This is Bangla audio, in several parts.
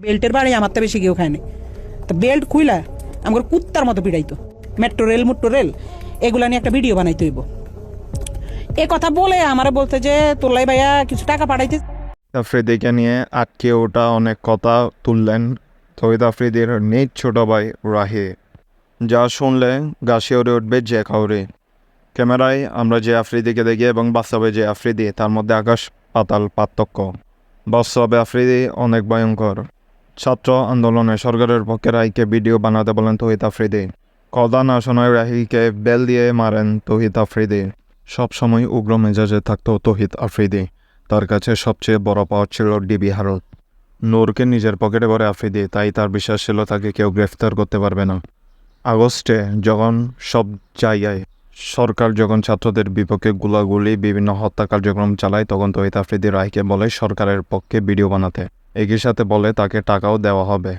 বেল্টের বাড়ি আমার তো বেশি কেউ খায়নি। তো বেল্ট খুইলা আমার কুত্তার মতো পিড়াইতো। মেট্রো রেল এগুলা নিয়ে একটা ভিডিও বানাইতে হইব। এ কথা বলে আমারে বলতে যে তোলাই ভাইয়া কিছু টাকা পাঠাইতে। আফ্রিদিকে নিয়ে আটকে ওটা অনেক কথা তুললেন তহিদ আফ্রিদির নিজ ছোট ভাই রাহি, যা শুনলে গা শিউরে উঠবে যে কাউরে। ক্যামেরায় আমরা যে আফ্রিদিকে দেখি এবং বাস্তবে যে আফ্রিদি, তার মধ্যে আকাশ পাতাল পার্থক্য। বাস্তবে আফ্রিদি অনেক ভয়ঙ্কর। ছাত্র আন্দোলনে সরকারের পক্ষে রাহিকে ভিডিও বানাতে বলেন তহিদ আফ্রিদি। কথা না শোনায় রাহিকে বেল দিয়ে মারেন তহিদ আফ্রিদি। সবসময় উগ্র মেজাজে থাকতো তহিদ আফ্রিদি। তার কাছে সবচেয়ে বড় পাওয়ার ছিল ডিবি হারুন। নূরকে নিজের পকেটে ভরে আফ্রিদি, তাই তার বিশ্বাস ছিল তাকে কেউ গ্রেফতার করতে পারবে না। আগস্টে যখন সব জায়গায় সরকার যখন ছাত্রদের বিপক্ষে গুলাগুলি বিভিন্ন হত্যা কার্যক্রম চালায়, তখন তহিদ আফ্রিদি রাহিকে বলে সরকারের পক্ষে ভিডিও বানাতে। একই সাথে বলে তাকে টাকাও দেওয়া হবে।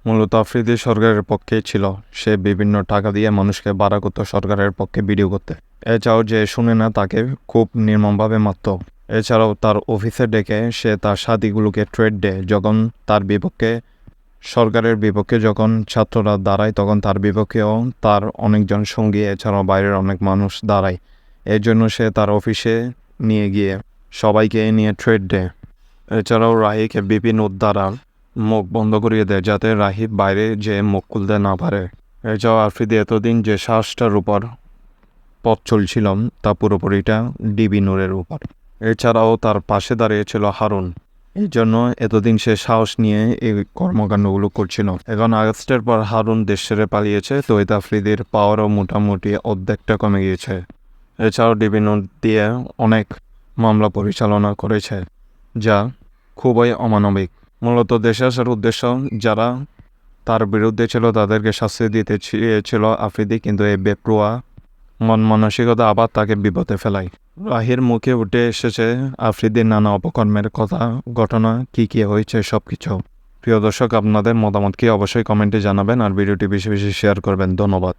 মূলত আফ্রিদি সরকারের পক্ষেই ছিল। সে বিভিন্ন টাকা দিয়ে মানুষকে ভাড়া করত সরকারের পক্ষে ভিডিও করতে। এছাড়াও যে শুনে না তাকে খুব নির্মমভাবে মারত। এছাড়াও তার অফিসে ডেকে সে তার সাথীগুলোকে থ্রেট দেয়। যখন তার বিপক্ষে সরকারের বিপক্ষে যখন ছাত্ররা দাঁড়ায়, তখন তার বিপক্ষেও তার অনেকজন সঙ্গী এছাড়াও বাইরের অনেক মানুষ দাঁড়ায়। এর জন্য সে তার অফিসে নিয়ে গিয়ে সবাইকে নিয়ে থ্রেট দেয়। এছাড়াও রাহিকে বিভিন্ন দ্বারা মুখ বন্ধ করিয়ে দেয়, যাতে রাহি বাইরে যে মুখ খুলতে না পারে। এছাড়াও আফ্রিদি এতদিন যে সাহসটার উপর পথ চলছিল তা পুরোপুরিটা ডিবি নূরের উপর। এছাড়াও তার পাশে দাঁড়িয়েছিল হারুন। এই জন্য এতদিন সে সাহস নিয়ে এই কর্মকাণ্ডগুলো করছিল। এখন আগস্টের পর হারুন দেশ ছেড়ে পালিয়েছে। তহিদ আফ্রিদির পাওয়ারও মোটামুটি অর্ধেকটা কমে গিয়েছে। এছাড়াও ডিবি নূর দিয়ে অনেক মামলা পরিচালনা করেছে, যা খুবই অমানবিক। মূলত দেশে আসার উদ্দেশ্য যারা তার বিরুদ্ধে ছিল তাদেরকে শাস্তি দিতে চেয়েছিল আফ্রিদি, কিন্তু এই বেপরোয়া মন মানসিকতা আবার তাকে বিপদে ফেলায়। রাহির মুখে উঠে এসেছে আফ্রিদির নানা অপকর্মের কথা, ঘটনা কী কী হয়েছে সবকিছু। প্রিয় দর্শক, আপনাদের মতামত কি অবশ্যই কমেন্টে জানাবেন আর ভিডিওটি বেশি বেশি শেয়ার করবেন। ধন্যবাদ।